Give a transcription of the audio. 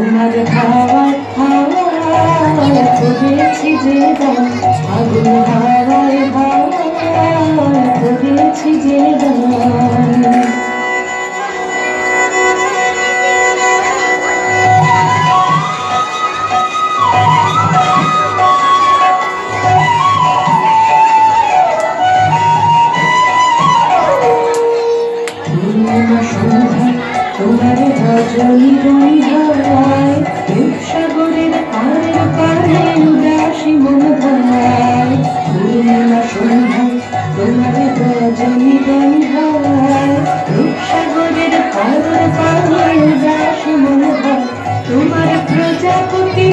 তোমার হাওয়ায় হাওয়ায় করেছি যে গান, আগুন হাওয়ায় হাওয়ায় করেছি যে গান। তোমার ভজনী গন্ধায় রূপসাগরের পারের পারে উদাসী মন ধায়। পূর্ণিমা সন্ধ্যায় তোমার ভজনী গন্ধায় রূপসাগরের পারের পারে উদাসী মন ধায়। তোমার প্রজাপতি